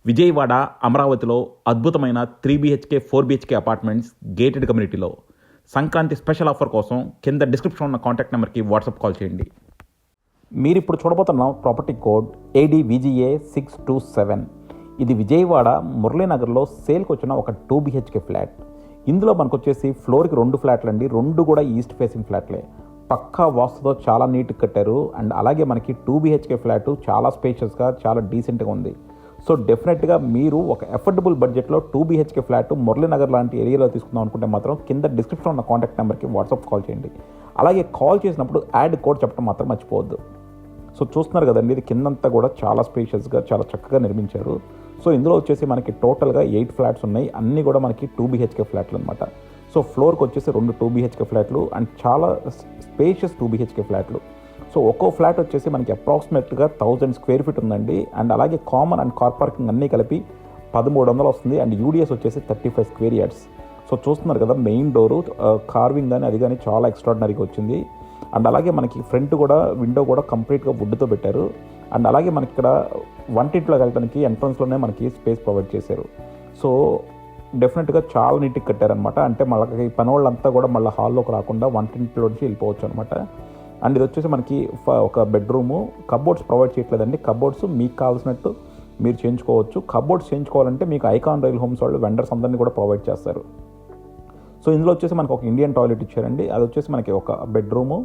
విజయవాడ అమరావతిలో అద్భుతమైన 3 BHK 4 BHK apartments gated కమ్యూనిటీలో సంక్రాంతి స్పెషల్ ఆఫర్ కోసం కింద డిస్క్రిప్షన్ ఉన్న కాంటాక్ట్ నెంబర్కి వాట్సాప్ కాల్ చేయండి. మీరు ఇప్పుడు చూడబోతున్న ప్రాపర్టీ కోడ్ ADVGA 627. ఇది విజయవాడ మురళీనగర్లో సేల్కి వచ్చిన ఒక 2 BHK ఫ్లాట్. ఇందులో మనకు వచ్చేసి ఫ్లోర్కి 2 ఫ్లాట్లు అండి, 2 కూడా ఈస్ట్ ఫేసింగ్ ఫ్లాట్లే. పక్కా వాస్తుతో చాలా నీట్గా కట్టారు. అండ్ అలాగే మనకి 2 BHK ఫ్లాట్ చాలా స్పేషియస్గా చాలా డీసెంట్గా ఉంది. సో డెఫినెట్గా మీరు ఒక అఫోర్డబుల్ బడ్జెట్లో 2 BHK ఫ్లాట్ మురళీనగర్ లాంటి ఏరియాలో తీసుకుందాం అనుకుంటే మాత్రం కింద డిస్క్రిప్షన్ ఉన్న కాంటాక్ట్ నెంబర్కి వాట్సాప్ కాల్ చేయండి. అలాగే కాల్ చేసినప్పుడు యాడ్ కోడ్ చెప్పడం మాత్రం మర్చిపోవద్దు. సో చూస్తున్నారు కదండి, ఇది కిందంతా కూడా చాలా స్పేషియస్గా చాలా చక్కగా నిర్మించారు. సో ఇందులో వచ్చేసి మనకి టోటల్గా 8 ఫ్లాట్స్ ఉన్నాయి. అన్నీ కూడా మనకి 2 BHK ఫ్లాట్లు అనమాట. సో ఫ్లోర్కి వచ్చేసి 2 2 BHK ఫ్లాట్లు అండ్ చాలా స్పేషియస్ 2 BHK ఫ్లాట్లు. సో ఒక్కో ఫ్లాట్ వచ్చేసి మనకి అప్రాక్సిమేట్గా 1000 స్క్వేర్ ఫీట్ ఉందండి. అండ్ అలాగే కామన్ అండ్ కార్ పార్కింగ్ అన్నీ కలిపి 1300 వస్తుంది. అండ్ UDS వచ్చేసి 35 స్క్వేర్ యార్డ్స్. సో చూస్తున్నారు కదా, మెయిన్ డోరు కార్వింగ్ కానీ అది కానీ చాలా ఎక్స్ట్రాడినరీగా వచ్చింది. అండ్ అలాగే మనకి ఫ్రంట్ కూడా విండో కూడా కంప్లీట్గా వుడ్తో పెట్టారు. అండ్ అలాగే మనకి ఇక్కడ వంటింట్లోకి వెళ్ళడానికి ఎంట్రన్స్లోనే మనకి స్పేస్ ప్రొవైడ్ చేశారు. సో డెఫినెట్గా చాలా నీట్గా కట్టారనమాట. అంటే మనకి పని వాళ్ళంతా కూడా మళ్ళీ హాల్లోకి రాకుండా వంటింట్లో నుంచి వెళ్ళిపోవచ్చు అనమాట. అండ్ ఇది వచ్చేసి మనకి ఒక బెడ్రూము. కబోర్డ్స్ ప్రొవైడ్ చేయట్లేదండి. కబోర్డ్స్ మీకు కావాల్సినట్టు మీరు చేయించుకోవచ్చు. కబోర్డ్స్ చేయించుకోవాలంటే మీకు ఐకాన్ రైల్ హోమ్స్ వాళ్ళు వెండర్స్ అందరినీ కూడా ప్రొవైడ్ చేస్తారు. సో ఇందులో వచ్చేసి మనకు ఒక ఇండియన్ టాయిలెట్ ఇచ్చారండి. అది వచ్చేసి మనకి ఒక బెడ్రూము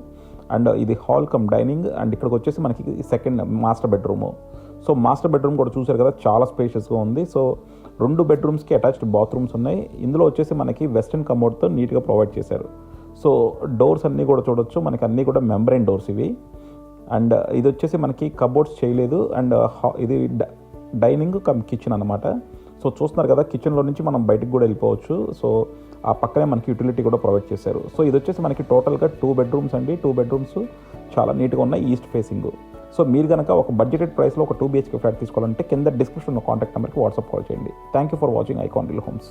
అండ్ ఇది హాల్ కమ్ డైనింగ్. అండ్ ఇక్కడికి వచ్చేసి మనకి second master bedroom. So master bedroom కూడా చూసారు కదా, చాలా స్పేషియస్గా ఉంది. సో 2 బెడ్రూమ్స్కి అటాచ్డ్ బాత్రూమ్స్ ఉన్నాయి. ఇందులో వచ్చేసి మనకి వెస్టర్న్ కమోడ్తో నీట్గా ప్రొవైడ్ చేశారు. సో డోర్స్ అన్నీ కూడా చూడొచ్చు, మనకి అన్నీ కూడా మెంబ్రైన్ డోర్స్ ఇవి. అండ్ ఇది వచ్చేసి మనకి కబోర్డ్స్ చేయలేదు. అండ్ ఇది డైనింగ్ కమ్ కిచెన్ అనమాట. సో చూస్తున్నారు కదా, కిచెన్లో నుంచి మనం బయటకు కూడా వెళ్ళిపోవచ్చు. సో ఆ పక్కనే మనకి యూటిలిటీ కూడా ప్రొవైడ్ చేశారు. సో ఇది వచ్చేసి మనకి టోటల్గా 2 బెడ్రూమ్స్ అండి. 2 బెడ్రూమ్స్ చాలా నీట్గా ఉన్నాయి, ఈస్ట్ ఫేసింగ్. సో మీరు కనుక ఒక బడ్జెటెడ్ ప్రైస్లో ఒక 2 BHK ఫ్లాట్ తీసుకోవాలంటే కింద డిస్క్రిప్షన్ ఉన్న కాంటాక్ట్ నెంబర్కి వాట్సాప్ కాల్ చేయండి. Thank you for watching icon real homes.